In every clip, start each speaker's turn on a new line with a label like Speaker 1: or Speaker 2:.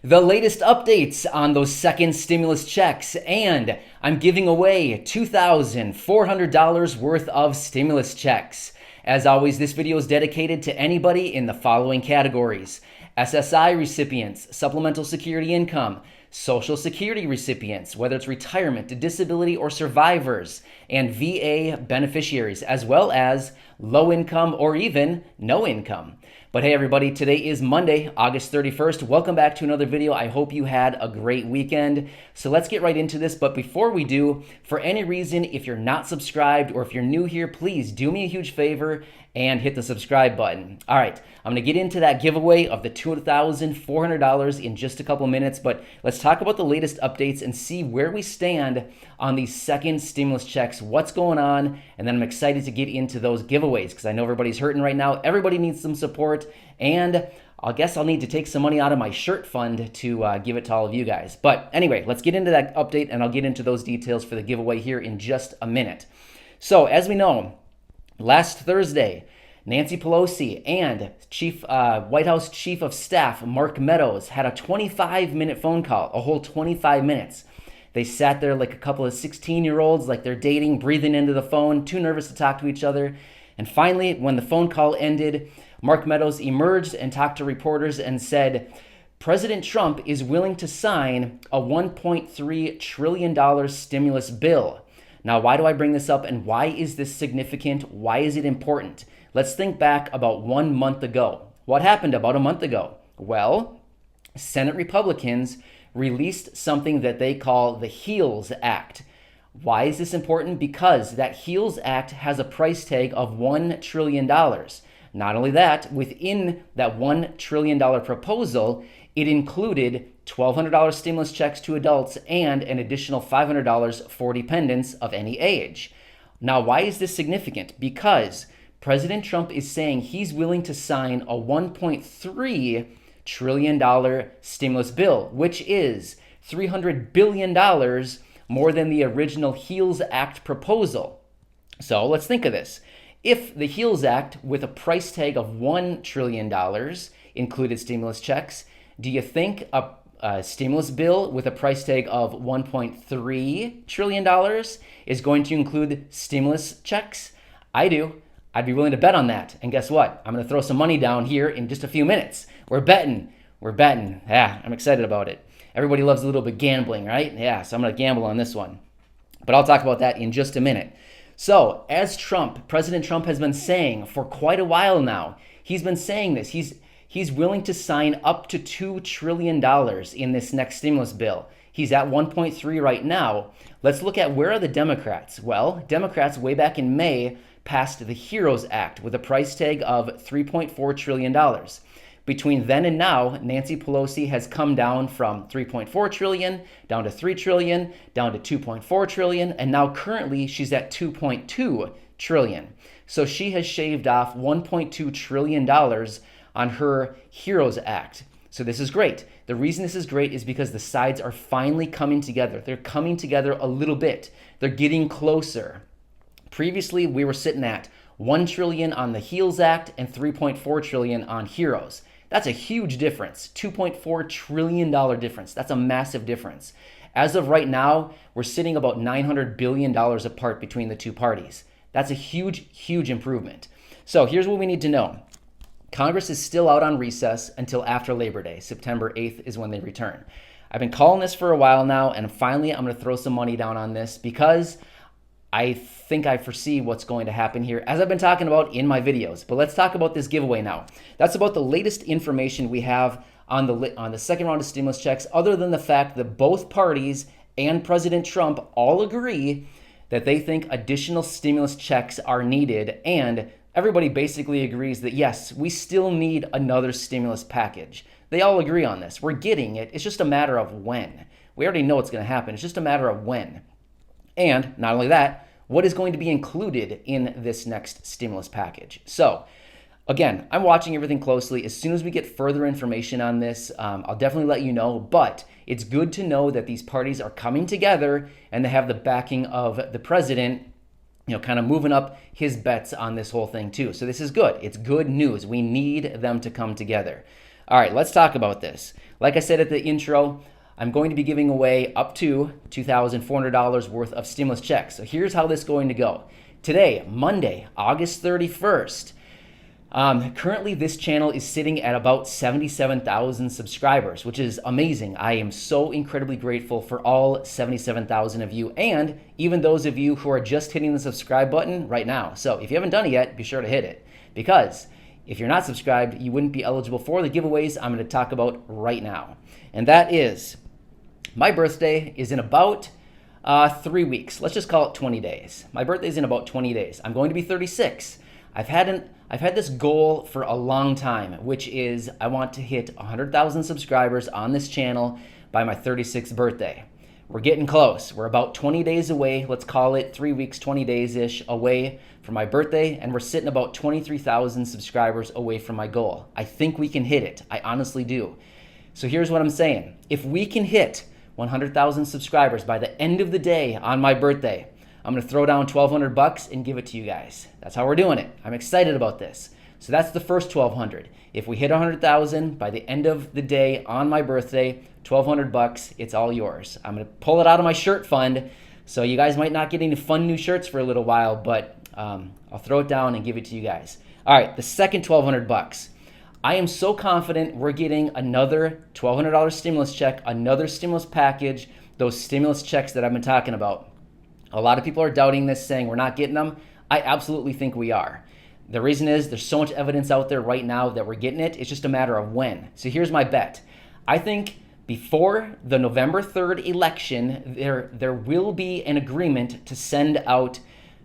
Speaker 1: The latest updates on those second stimulus checks, and I'm giving away $2,400 worth of stimulus checks. As always, this video is dedicated to anybody in the following categories: SSI recipients, supplemental security income, Social Security recipients, whether it's retirement, disability, or survivors, and VA beneficiaries, as well as low income or even no income. But hey everybody, today is Monday, August 31st. Welcome back to another video. I hope you had a great weekend. So let's get right into this. But before we do, for any reason, if you're not subscribed or if you're new here, please do me a huge favor and hit the subscribe button. All right, I'm gonna get into that giveaway of the $2,400 in just a couple minutes, but let's talk about the latest updates and see where we stand on these second stimulus checks, what's going on, and then I'm excited to get into those giveaways because I know everybody's hurting right now. Everybody needs some support, and I guess I'll need to take some money out of my shirt fund to give it to all of you guys. But anyway, let's get into that update, and I'll get into those details for the giveaway here in just a minute. So as we know, last Thursday, Nancy Pelosi and White House Chief of Staff Mark Meadows had a 25-minute phone call, a whole 25 minutes. They sat there like a couple of 16-year-olds, like they're dating, breathing into the phone, too nervous to talk to each other. And finally, when the phone call ended, Mark Meadows emerged and talked to reporters and said, President Trump is willing to sign a $1.3 trillion stimulus bill. Now, why do I bring this up and why is this significant? Why is it important? Let's think back about 1 month ago. What happened about a month ago? Well, Senate Republicans released something that they call the HEALS Act. Why is this important? Because that HEALS Act has a price tag of $1 trillion. Not only that, within that $1 trillion proposal, it included $1,200 stimulus checks to adults and an additional $500 for dependents of any age. Now, why is this significant? Because President Trump is saying he's willing to sign a $1.3 trillion stimulus bill, which is $300 billion more than the original HEALS Act proposal. So let's think of this. If the HEALS Act, with a price tag of $1 trillion, included stimulus checks, do you think a stimulus bill with a price tag of $1.3 trillion is going to include stimulus checks? I do. I'd be willing to bet on that. And guess what? I'm going to throw some money down here in just a few minutes. We're betting. Yeah, I'm excited about it. Everybody loves a little bit gambling, right? Yeah, so I'm going to gamble on this one. But I'll talk about that in just a minute. So, as President Trump has been saying for quite a while now, he's been saying this. He's willing to sign up to $2 trillion in this next stimulus bill. He's at 1.3 right now. Let's look at where are the Democrats? Well, Democrats way back in May passed the HEROES Act with a price tag of $3.4 trillion. Between then and now, Nancy Pelosi has come down from $3.4 trillion, down to $3 trillion, down to $2.4 trillion, and now currently she's at $2.2 trillion. So she has shaved off $1.2 trillion on her HEROES Act. So this is great. The reason this is great is because the sides are finally coming together. They're coming together a little bit. They're getting closer. Previously, we were sitting at $1 trillion on the HEALS Act and $3.4 trillion on HEROES. That's a huge difference, $2.4 trillion difference. That's a massive difference. As of right now, we're sitting about $900 billion apart between the two parties. That's a huge, huge improvement. So here's what we need to know. Congress is still out on recess until after Labor Day. September 8th is when they return. I've been calling this for a while now, and finally I'm going to throw some money down on this because I think I foresee what's going to happen here, as I've been talking about in my videos. But let's talk about this giveaway now. That's about the latest information we have on the second round of stimulus checks, other than the fact that both parties and President Trump all agree that they think additional stimulus checks are needed, and everybody basically agrees that yes, we still need another stimulus package. They all agree on this. We're getting it. It's just a matter of when. We already know what's going to happen. It's just a matter of when. And not only that, what is going to be included in this next stimulus package? So, again, I'm watching everything closely. As soon as we get further information on this, I'll definitely let you know. But it's good to know that these parties are coming together and they have the backing of the president, kind of moving up his bets on this whole thing too. So this is good. It's good news. We need them to come together. All right, let's talk about this. Like I said at the intro, I'm going to be giving away up to $2,400 worth of stimulus checks. So here's how this is going to go. Today, Monday, August 31st, currently this channel is sitting at about 77,000 subscribers, which is amazing. I am so incredibly grateful for all 77,000 of you, and even those of you who are just hitting the subscribe button right now. So if you haven't done it yet, be sure to hit it, because if you're not subscribed, you wouldn't be eligible for the giveaways I'm going to talk about right now. And that is, my birthday is in about 3 weeks. Let's just call it 20 days. My birthday's in about 20 days. I'm going to be 36. I've had this goal for a long time, which is I want to hit 100,000 subscribers on this channel by my 36th birthday. We're getting close. We're about 20 days away. Let's call it 3 weeks, 20 days-ish away from my birthday, and we're sitting about 23,000 subscribers away from my goal. I think we can hit it. I honestly do. So here's what I'm saying. If we can hit 100,000 subscribers by the end of the day on my birthday, I'm going to throw down $1,200 and give it to you guys. That's how we're doing it. I'm excited about this. So that's the first 1,200. If we hit 100,000 by the end of the day on my birthday, $1,200, it's all yours. I'm going to pull it out of my shirt fund, so you guys might not get any fun new shirts for a little while, but I'll throw it down and give it to you guys. All right, the second $1,200. I am so confident we're getting another $1,200 stimulus check, another stimulus package, those stimulus checks that I've been talking about. A lot of people are doubting this, saying we're not getting them. I absolutely think we are. The reason is there's so much evidence out there right now that we're getting it. It's just a matter of when. So here's my bet. I think before the November 3rd election, there will be an agreement to send out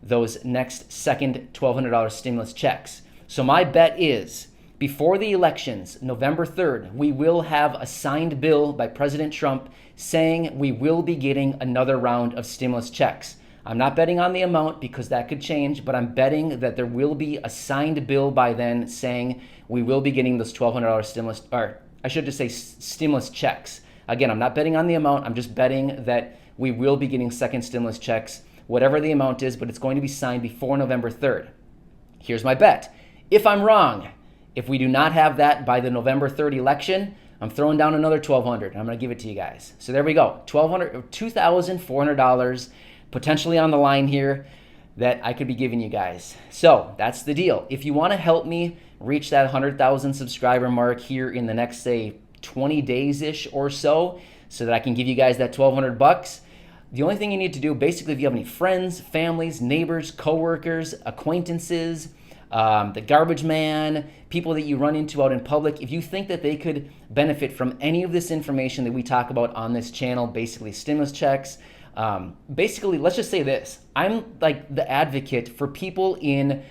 Speaker 1: those next second $1,200 stimulus checks. So my bet is before the elections, November 3rd, we will have a signed bill by President Trump saying we will be getting another round of stimulus checks. I'm not betting on the amount because that could change, but I'm betting that there will be a signed bill by then saying we will be getting those $1,200 stimulus, or I should just say stimulus checks. Again, I'm not betting on the amount. I'm just betting that we will be getting second stimulus checks, whatever the amount is, but it's going to be signed before November 3rd. Here's my bet. If I'm wrong, if we do not have that by the November 3rd election, I'm throwing down another $1,200 and I'm going to give it to you guys. So there we go. $2,400 potentially on the line here that I could be giving you guys. So that's the deal. If you want to help me reach that 100,000 subscriber mark here in the next, say, 20 days-ish or so that I can give you guys that $1,200, the only thing you need to do, basically, if you have any friends, families, neighbors, coworkers, acquaintances, the garbage man, people that you run into out in public, if you think that they could benefit from any of this information that we talk about on this channel, basically stimulus checks, basically, let's just say this. I'm like the advocate for people in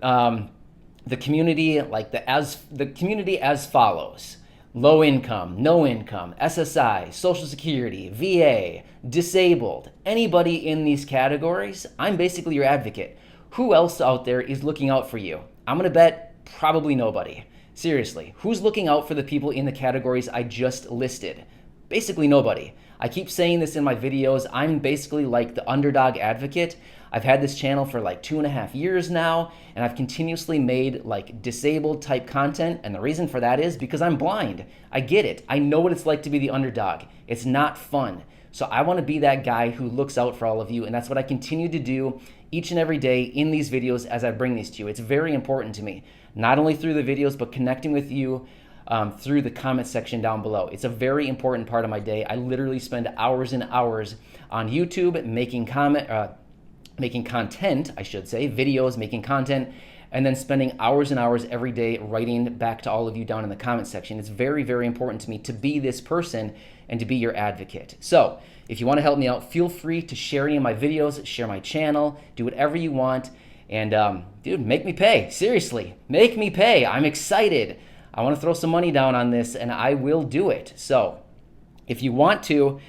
Speaker 1: the community, like the community as follows: low income, no income, SSI, Social Security, VA, disabled, anybody in these categories. I'm basically your advocate. Who else out there is looking out for you? I'm going to bet probably nobody. Seriously, who's looking out for the people in the categories I just listed? Basically nobody. I keep saying this in my videos. I'm basically like the underdog advocate. I've had this channel for like 2.5 years now, and I've continuously made like disabled type content. And the reason for that is because I'm blind. I get it. I know what it's like to be the underdog. It's not fun. So I want to be that guy who looks out for all of you, and that's what I continue to do each and every day in these videos as I bring these to you. It's very important to me, not only through the videos, but connecting with you through the comment section down below. It's a very important part of my day. I literally spend hours and hours on YouTube making content, I should say, videos, making content, and then spending hours and hours every day writing back to all of you down in the comment section. It's very, very important to me to be this person and to be your advocate. So if you want to help me out, feel free to share any of my videos, share my channel, do whatever you want. And dude, make me pay. Seriously, make me pay. I'm excited. I want to throw some money down on this, and I will do it. So if you want to,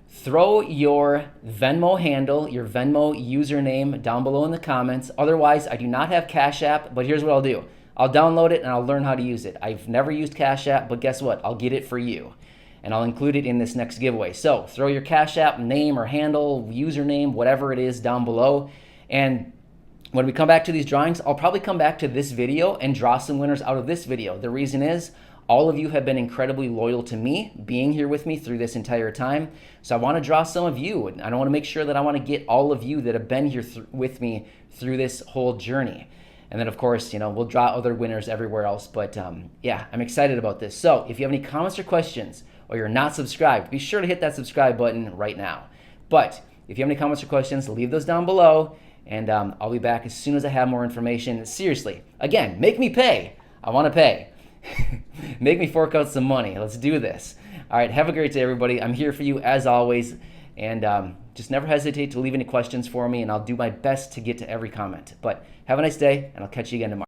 Speaker 1: throw your Venmo handle, your Venmo username down below in the comments. Otherwise, I do not have Cash App, but here's what I'll do. I'll download it and I'll learn how to use it. I've never used Cash App, but guess what? I'll get it for you, and I'll include it in this next giveaway. So throw your Cash App name or handle, username, whatever it is down below. And when we come back to these drawings, I'll probably come back to this video and draw some winners out of this video. The reason is All of you have been incredibly loyal to me, being here with me through this entire time. So I want to draw some of you, and I want to make sure that I want to get all of you that have been here with me through this whole journey. And then, of course, we'll draw other winners everywhere else. But yeah, I'm excited about this. So if you have any comments or questions, or you're not subscribed, be sure to hit that subscribe button right now. But if you have any comments or questions, leave those down below, and I'll be back as soon as I have more information. Seriously, again, make me pay. I want to pay. Make me fork out some money. Let's do this. All right, have a great day, everybody. I'm here for you as always, and just never hesitate to leave any questions for me, and I'll do my best to get to every comment. But have a nice day, and I'll catch you again tomorrow.